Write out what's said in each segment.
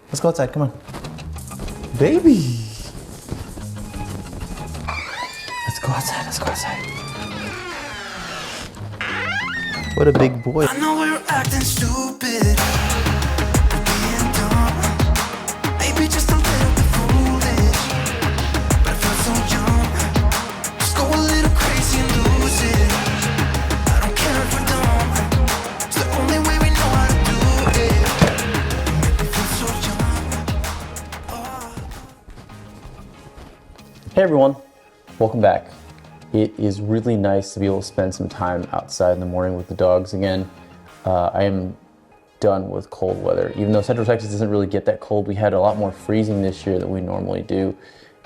Let's go outside, come on. Baby! Let's go outside, let's go outside. What a big boy. I know we're acting stupid, being dumb, maybe just a little bit foolish, but I feel so young. Just go a little crazy and lose it. I don't care if we're dumb, it's the only way we know how to do it. Make me feel so young. Hey everyone, welcome back. It is really nice to be able to spend some time outside in the morning with the dogs again. I am done with cold weather. Even though Central Texas doesn't really get that cold, we had a lot more freezing this year than we normally do.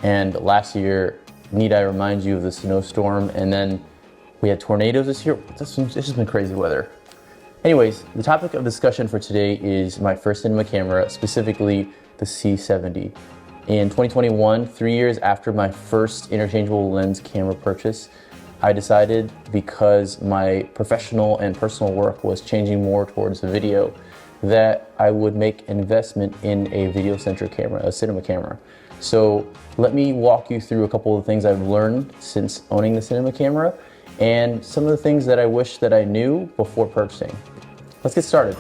And last year, need I remind you of the snowstorm, and then we had tornadoes this year. It's just been crazy weather. Anyways, the topic of discussion for today is my first cinema camera, specifically the C70. In 2021, 3 years after my first interchangeable lens camera purchase, I decided, because my professional and personal work was changing more towards video, that I would make an investment in a video-centric camera, a cinema camera. So let me walk you through a couple of things I've learned since owning the cinema camera and some of the things that I wish that I knew before purchasing. Let's get started.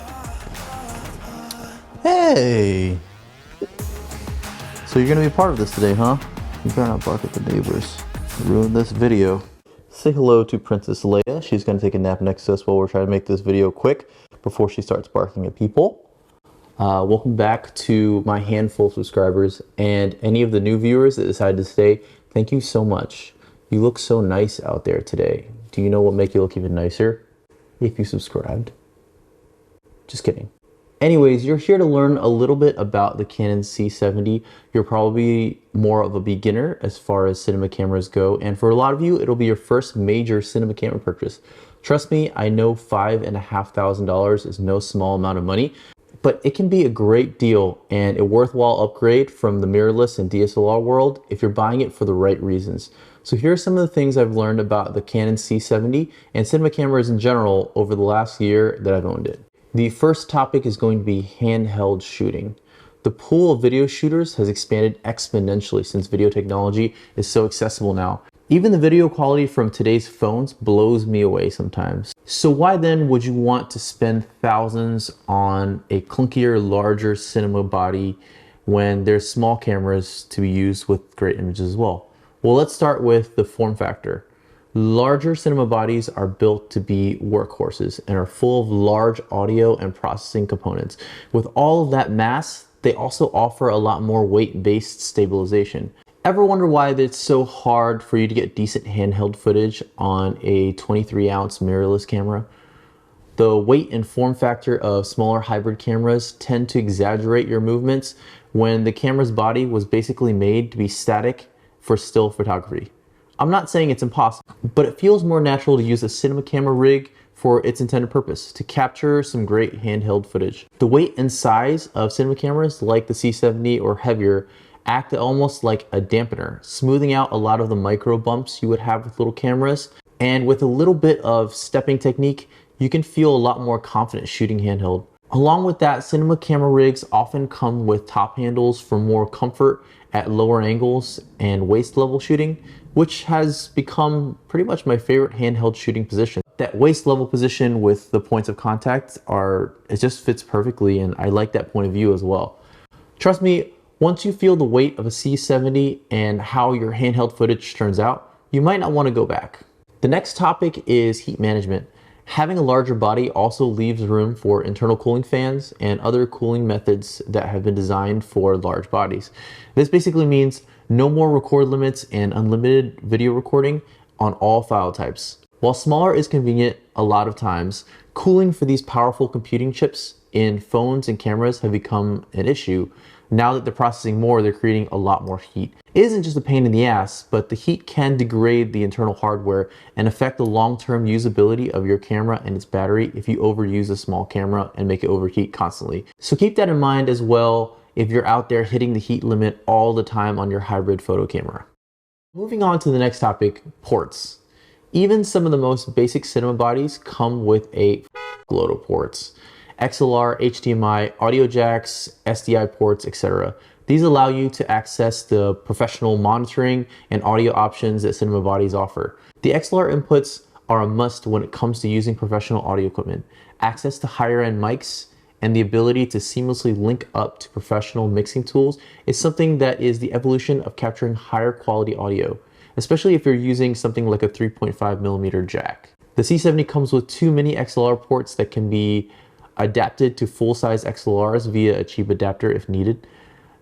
Hey! So you're gonna be a part of this today, huh? You better not bark at the neighbors. Ruin this video. Say hello to Princess Leia. She's gonna take a nap next to us while we're trying to make this video quick before she starts barking at people. Welcome back to my handful of subscribers and any of the new viewers that decided to stay. Thank you so much. You look so nice out there today. Do you know what make you look even nicer? If you subscribed. Just kidding. Anyways, you're here to learn a little bit about the Canon C70. You're probably more of a beginner as far as cinema cameras go, and for a lot of you, it'll be your first major cinema camera purchase. Trust me, I know $5,500 is no small amount of money, but it can be a great deal and a worthwhile upgrade from the mirrorless and DSLR world if you're buying it for the right reasons. So here are some of the things I've learned about the Canon C70 and cinema cameras in general over the last year that I've owned it. The first topic is going to be handheld shooting. The pool of video shooters has expanded exponentially since video technology is so accessible now. Even the video quality from today's phones blows me away sometimes. So why then would you want to spend thousands on a clunkier, larger cinema body when there's small cameras to be used with great images as well? Well, let's start with the form factor. Larger cinema bodies are built to be workhorses and are full of large audio and processing components. With all of that mass, they also offer a lot more weight-based stabilization. Ever wonder why it's so hard for you to get decent handheld footage on a 23-ounce mirrorless camera? The weight and form factor of smaller hybrid cameras tend to exaggerate your movements when the camera's body was basically made to be static for still photography. I'm not saying it's impossible, but it feels more natural to use a cinema camera rig for its intended purpose, to capture some great handheld footage. The weight and size of cinema cameras like the C70 or heavier act almost like a dampener, smoothing out a lot of the micro bumps you would have with little cameras. And with a little bit of stepping technique, you can feel a lot more confident shooting handheld. Along with that, cinema camera rigs often come with top handles for more comfort at lower angles and waist level shooting, which has become pretty much my favorite handheld shooting position. That waist level position with the points of contact it just fits perfectly, and I like that point of view as well. Trust me, once you feel the weight of a C70 and how your handheld footage turns out, you might not want to go back. The next topic is heat management. Having a larger body also leaves room for internal cooling fans and other cooling methods that have been designed for large bodies. This basically means no more record limits and unlimited video recording on all file types. While smaller is convenient a lot of times, cooling for these powerful computing chips in phones and cameras have become an issue. Now that they're processing more, they're creating a lot more heat. It isn't just a pain in the ass, but the heat can degrade the internal hardware and affect the long-term usability of your camera and its battery if you overuse a small camera and make it overheat constantly. So keep that in mind as well if you're out there hitting the heat limit all the time on your hybrid photo camera. Moving on to the next topic, ports. Even some of the most basic cinema bodies come with a load of ports. XLR, HDMI, audio jacks, SDI ports, etc. These allow you to access the professional monitoring and audio options that cinema bodies offer. The XLR inputs are a must when it comes to using professional audio equipment. Access to higher end mics and the ability to seamlessly link up to professional mixing tools is something that is the evolution of capturing higher quality audio, especially if you're using something like a 3.5mm jack. The C70 comes with 2 mini XLR ports that can be adapted to full-size XLRs via a cheap adapter if needed.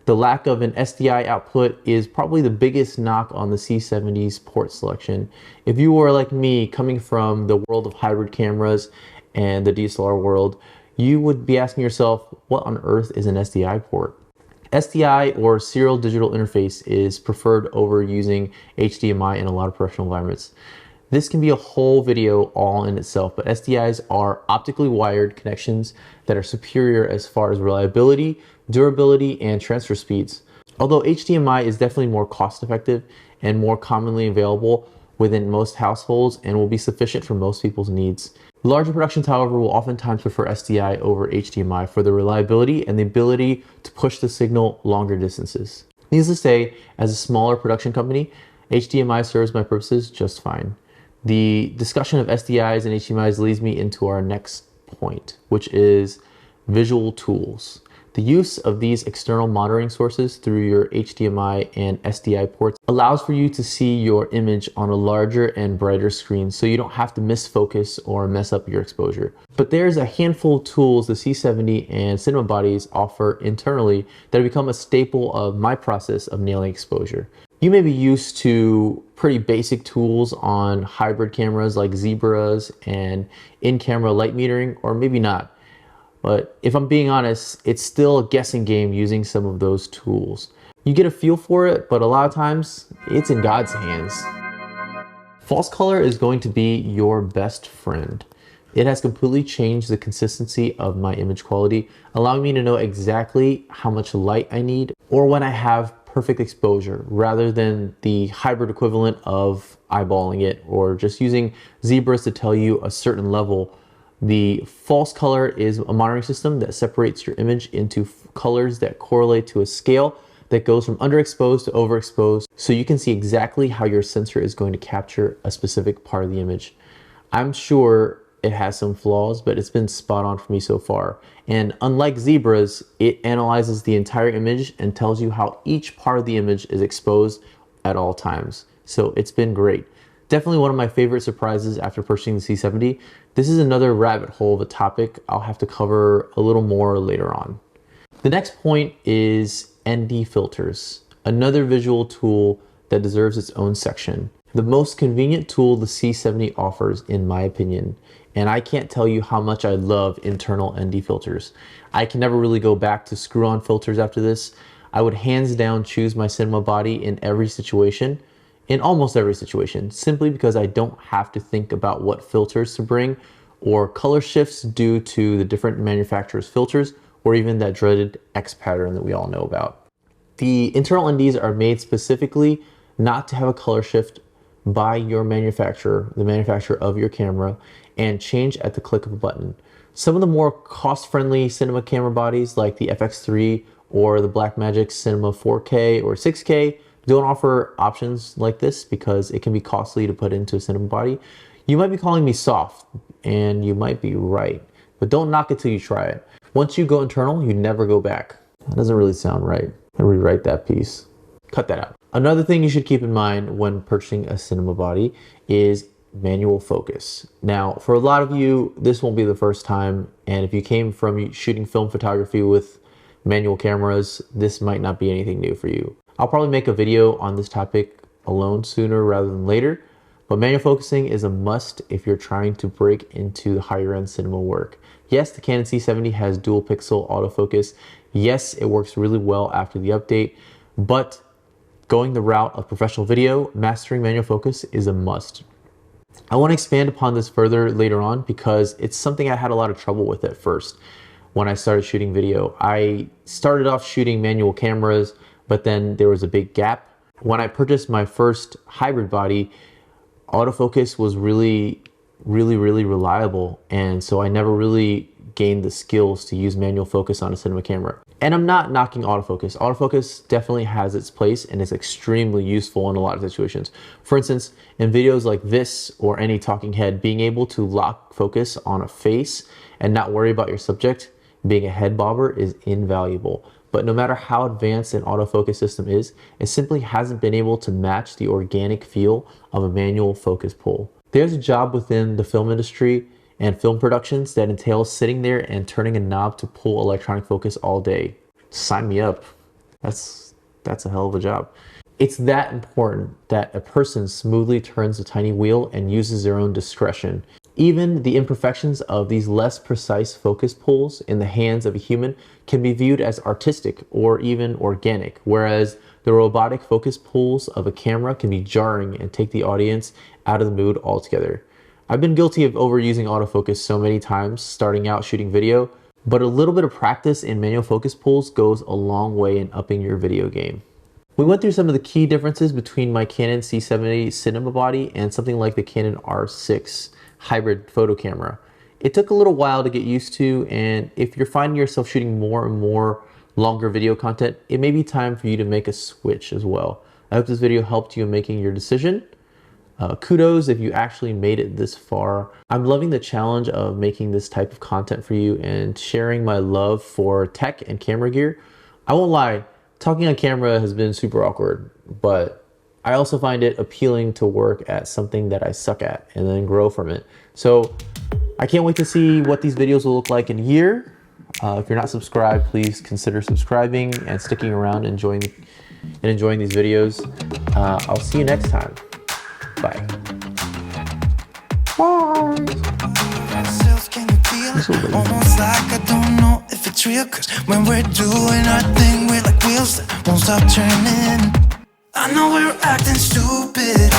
The lack of an SDI output is probably the biggest knock on the C70's port selection. If you were like me, coming from the world of hybrid cameras and the DSLR world, you would be asking yourself, what on earth is an SDI port? SDI, or serial digital interface, is preferred over using HDMI in a lot of professional environments. This can be a whole video all in itself, but SDIs are optically wired connections that are superior as far as reliability, durability, and transfer speeds. Although HDMI is definitely more cost effective and more commonly available within most households and will be sufficient for most people's needs. Larger productions, however, will oftentimes prefer SDI over HDMI for the reliability and the ability to push the signal longer distances. Needless to say, as a smaller production company, HDMI serves my purposes just fine. The discussion of SDIs and HDMIs leads me into our next point, which is visual tools. The use of these external monitoring sources through your HDMI and SDI ports allows for you to see your image on a larger and brighter screen, so you don't have to miss focus or mess up your exposure. But there's a handful of tools the C70 and cinema bodies offer internally that have become a staple of my process of nailing exposure. You may be used to pretty basic tools on hybrid cameras like Zebras and in-camera light metering, or maybe not. But if I'm being honest, it's still a guessing game using some of those tools. You get a feel for it, but a lot of times it's in God's hands. False color is going to be your best friend. It has completely changed the consistency of my image quality, allowing me to know exactly how much light I need or when I have perfect exposure, rather than the hybrid equivalent of eyeballing it or just using Zebras to tell you a certain level. The false color is a monitoring system that separates your image into colors that correlate to a scale that goes from underexposed to overexposed, so you can see exactly how your sensor is going to capture a specific part of the image. I'm sure it has some flaws, but it's been spot on for me so far. And unlike Zebras, it analyzes the entire image and tells you how each part of the image is exposed at all times. So it's been great. Definitely one of my favorite surprises after purchasing the C70. This is another rabbit hole of a topic I'll have to cover a little more later on. The next point is ND filters, another visual tool that deserves its own section. The most convenient tool the C70 offers, in my opinion, and I can't tell you how much I love internal ND filters. I can never really go back to screw-on filters after this. I would hands down choose my cinema body in every situation, in almost every situation, simply because I don't have to think about what filters to bring or color shifts due to the different manufacturers' filters, or even that dreaded X pattern that we all know about. The internal NDs are made specifically not to have a color shift by your manufacturer, the manufacturer of your camera, and change at the click of a button. Some of the more cost-friendly cinema camera bodies like the FX3 or the Blackmagic Cinema 4K or 6K don't offer options like this because it can be costly to put into a cinema body. You might be calling me soft, and you might be right, but don't knock it till you try it. Once you go internal, you never go back. That doesn't really sound right. I rewrite that piece. Cut that out. Another thing you should keep in mind when purchasing a cinema body is manual focus. Now, for a lot of you, this won't be the first time, and if you came from shooting film photography with manual cameras, this might not be anything new for you. I'll probably make a video on this topic alone sooner rather than later, but manual focusing is a must if you're trying to break into the higher end cinema work. Yes, the Canon C70 has dual pixel autofocus. Yes, it works really well after the update, but going the route of professional video, mastering manual focus is a must. I want to expand upon this further later on because it's something I had a lot of trouble with at first when I started shooting video. I started off shooting manual cameras, but then there was a big gap. When I purchased my first hybrid body, autofocus was really really, really reliable. And so I never really gained the skills to use manual focus on a cinema camera. And I'm not knocking autofocus. Autofocus definitely has its place and is extremely useful in a lot of situations. For instance, in videos like this or any talking head, being able to lock focus on a face and not worry about your subject being a head bobber is invaluable. But no matter how advanced an autofocus system is, it simply hasn't been able to match the organic feel of a manual focus pull. There's a job within the film industry and film productions that entails sitting there and turning a knob to pull electronic focus all day. Sign me up. That's a hell of a job. It's that important that a person smoothly turns a tiny wheel and uses their own discretion. Even the imperfections of these less precise focus pulls in the hands of a human can be viewed as artistic or even organic, whereas the robotic focus pulls of a camera can be jarring and take the audience out of the mood altogether. I've been guilty of overusing autofocus so many times starting out shooting video, but a little bit of practice in manual focus pulls goes a long way in upping your video game. We went through some of the key differences between my Canon C70 cinema body and something like the Canon R6 hybrid photo camera. It took a little while to get used to, and if you're finding yourself shooting more and more longer video content, it may be time for you to make a switch as well. I hope this video helped you in making your decision. Kudos if you actually made it this far. I'm loving the challenge of making this type of content for you and sharing my love for tech and camera gear. I won't lie, talking on camera has been super awkward, but I also find it appealing to work at something that I suck at and then grow from it. So I can't wait to see what these videos will look like in a year. If you're not subscribed, please consider subscribing and sticking around and enjoying these videos. I'll see you next time. Bye. Can you feel almost like I don't know if it's real? Cause when we're doing our thing, we're like wheels that won't stop turning. I know we're acting stupid,